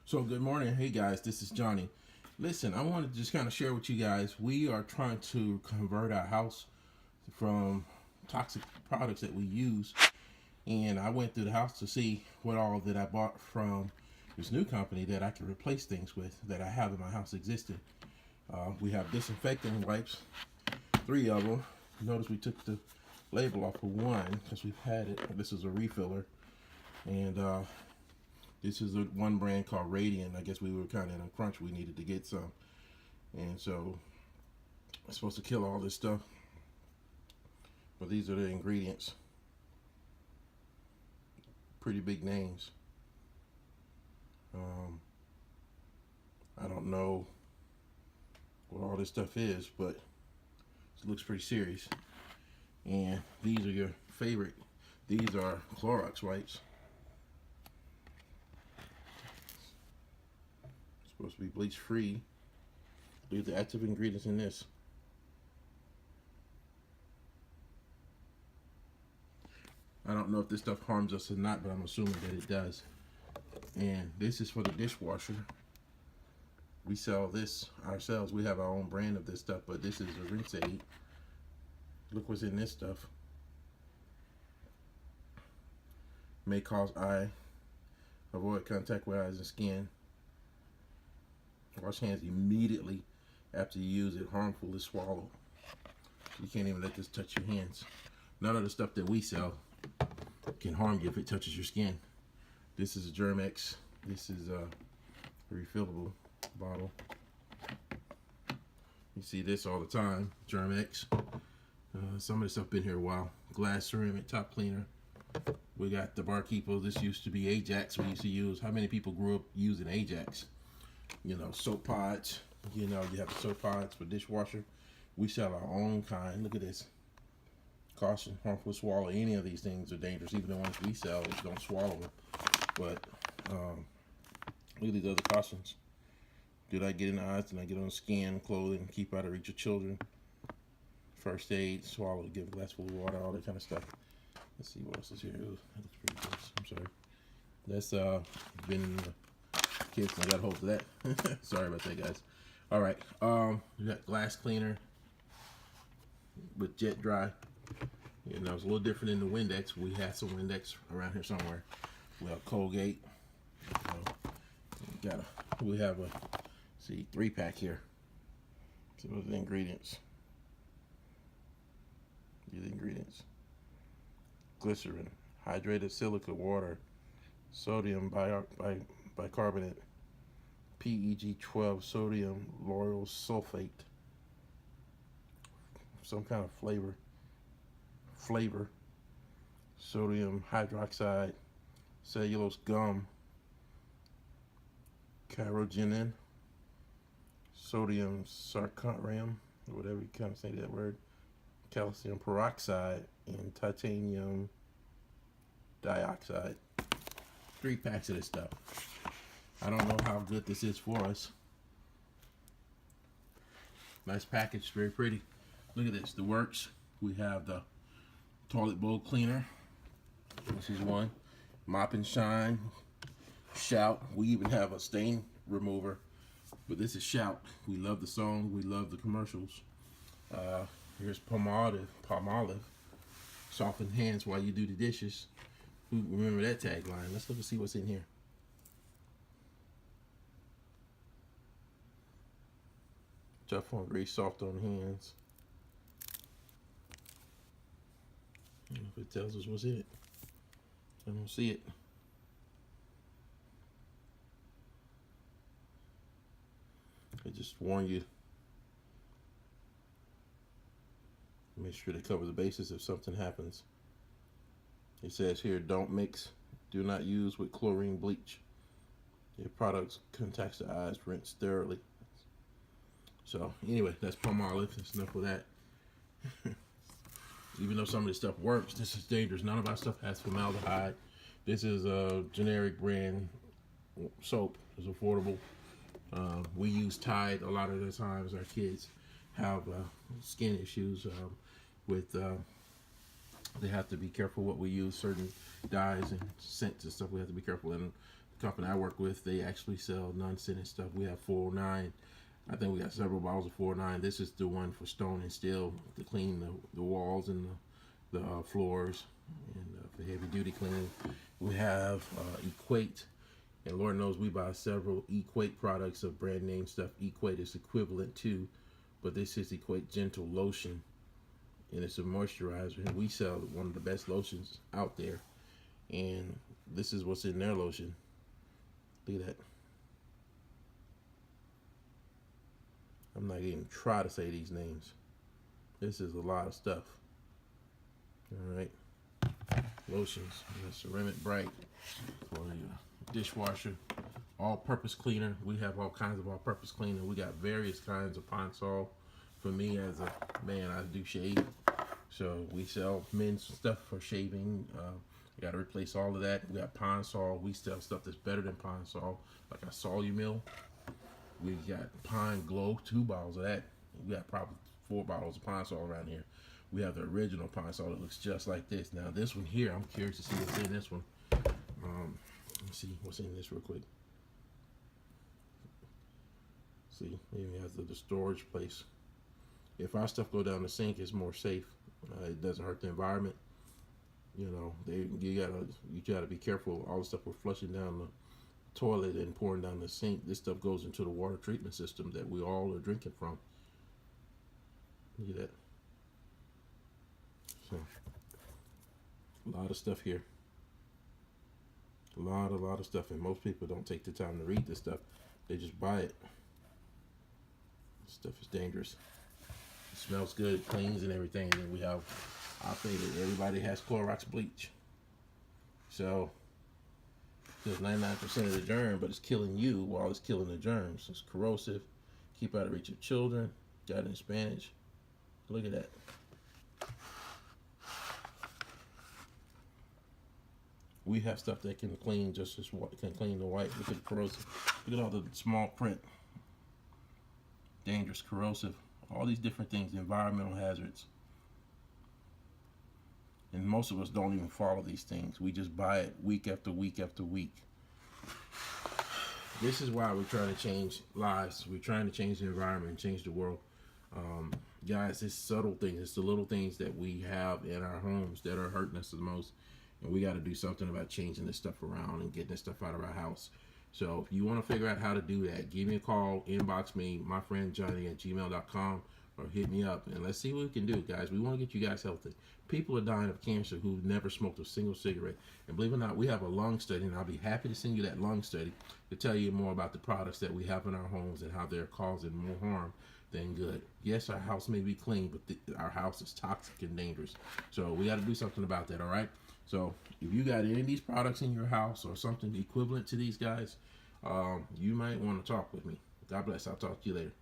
So good morning. Hey guys, this is Johnny. Listen, I wanted to just kind of share with you guys. We are trying to convert our house from toxic products that we use. And I went through the house to see what all that I bought from this new company that I can replace things with that I have in my house existing. We have disinfectant wipes, 3 of them. Notice we took the label off of one because we've had it. This is a refiller. And this is one brand called Radiant. I guess we were kind of in a crunch. We needed to get some. And so it's supposed to kill all this stuff. But these are the ingredients. Pretty big names. I don't know what all this stuff is, but it looks pretty serious. And these are your favorite. These are Clorox wipes. Supposed to be bleach free. These are the active ingredients in this. I don't know if this stuff harms us or not, but I'm assuming that it does. And this is for the dishwasher. We sell this ourselves. We have our own brand of this stuff, but this is a rinse aid. Look what's in this stuff. May cause eye. Avoid contact with eyes and skin. Wash hands immediately after you use it. Harmful to swallow. You can't even let this touch your hands. None of the stuff that we sell can harm you if it touches your skin. This is a Germ-X. This is a refillable bottle. You see this all the time, Germ-X. Some of this stuff been here a while. Glass ceramic top cleaner. We got the Barkeeper. This used to be Ajax we used to use. How many people grew up using Ajax? You know, soap pods. You know, you have soap pods for dishwasher. We sell our own kind. Look at this. Caution, harmful to swallow. Any of these things are dangerous. Even the ones we sell, don't swallow them. But look at these other cautions. Do not get in the eyes, do not get on the skin, clothing, keep out of reach of children. First aid, swallow, give a glass full of water, all that kind of stuff. Let's see what else is here. Ooh, that looks pretty gross. I'm sorry. That's been in the kids. I got hold of that. Sorry about that, guys. All right. You got glass cleaner with jet dry. You know, it's a little different than the Windex. We have some Windex around here somewhere. We have Colgate. We have a 3-pack here. So those are the ingredients. These are the ingredients. Glycerin, hydrated silica water, sodium bicarbonate, PEG-12, sodium lauryl sulfate, some kind of flavor, sodium hydroxide, cellulose gum, carrageenan, sodium sarcarium, whatever you kind of say that word, calcium peroxide, and titanium dioxide. 3 packs of this stuff. I don't know how good this is for us. Nice package, very pretty. Look at this, the works. We have the toilet bowl cleaner. This is one. Mop and Shine. Shout. We even have a stain remover. But this is Shout. We love the song. We love the commercials. Here's Palmolive. Soften hands while you do the dishes. Who remember that tagline? Let's look and see what's in here. Tough on grease, soft on hands. I don't know if it tells us what's in it. I don't see it. I just warn you. Make sure to cover the bases if something happens. It says here, don't mix, do not use with chlorine bleach. If products contacts the eyes, rinse thoroughly. So anyway, that's Palmolive. That's enough of that. Even though some of this stuff works, this is dangerous. None of our stuff has formaldehyde. This is a generic brand soap. It's affordable. We use Tide a lot of the times. Our kids have skin issues with they have to be careful what we use. Certain dyes and scents and stuff, we have to be careful. And company I work with, they actually sell non-scented stuff. We have 409. I think we got several bottles of 409. This is the one for stone and steel to clean the walls and the floors, and for heavy duty cleaning. We have Equate, and Lord knows we buy several Equate products of brand name stuff. Equate is equivalent to, but this is Equate Gentle Lotion, and it's a moisturizer, and we sell one of the best lotions out there. And this is what's in their lotion. Look at that. I'm not even try to say these names. This is a lot of stuff. All right. Lotions. We have Ceramic Bright for your dishwasher. All-purpose cleaner. We have all kinds of all-purpose cleaner. We got various kinds of Pine-Sol. For me, as a man, I do shave. So we sell men's stuff for shaving. We got to replace all of that. We got Pine-Sol. We sell stuff that's better than Pine-Sol, like our Solumil. We got Pine Glow, 2 bottles of that. We got probably 4 bottles of Pine-Sol around here. We have the original Pine-Sol that looks just like this. Now this one here, I'm curious to see what's in this one. Let's see what's in this real quick. See, it even has the storage place. If our stuff go down the sink, it's more safe. It doesn't hurt the environment. You know, you gotta be careful. All the stuff we're flushing down the toilet and pouring down the sink, this stuff goes into the water treatment system that we all are drinking from. Look at that. So, a lot of stuff here. A lot of stuff, and most people don't take the time to read this stuff. They just buy it. This stuff is dangerous. It smells good, it cleans and everything. And then we have our favorite. Everybody has Clorox bleach. So there's 99% of the germ, but it's killing you while it's killing the germs. It's corrosive. Keep out of reach of children. Got it in Spanish. Look at that. We have stuff that can clean just as what can clean the white. Look at the corrosive. Look at all the small print. Dangerous, corrosive. All these different things, environmental hazards. And most of us don't even follow these things. We just buy it week after week after week. This is why we're trying to change lives. We're trying to change the environment, change the world. Guys, it's subtle things. It's the little things that we have in our homes that are hurting us the most. And we got to do something about changing this stuff around and getting this stuff out of our house. So if you want to figure out how to do that, give me a call, inbox me, myfriendjohnny@gmail.com, or hit me up, and let's see what we can do, guys. We want to get you guys healthy. People are dying of cancer who've never smoked a single cigarette. And believe it or not, we have a lung study, and I'll be happy to send you that lung study to tell you more about the products that we have in our homes and how they're causing more harm than good. Yes, our house may be clean, but our house is toxic and dangerous. So we got to do something about that, all right? So if you got any of these products in your house or something equivalent to these guys, you might want to talk with me. God bless. I'll talk to you later.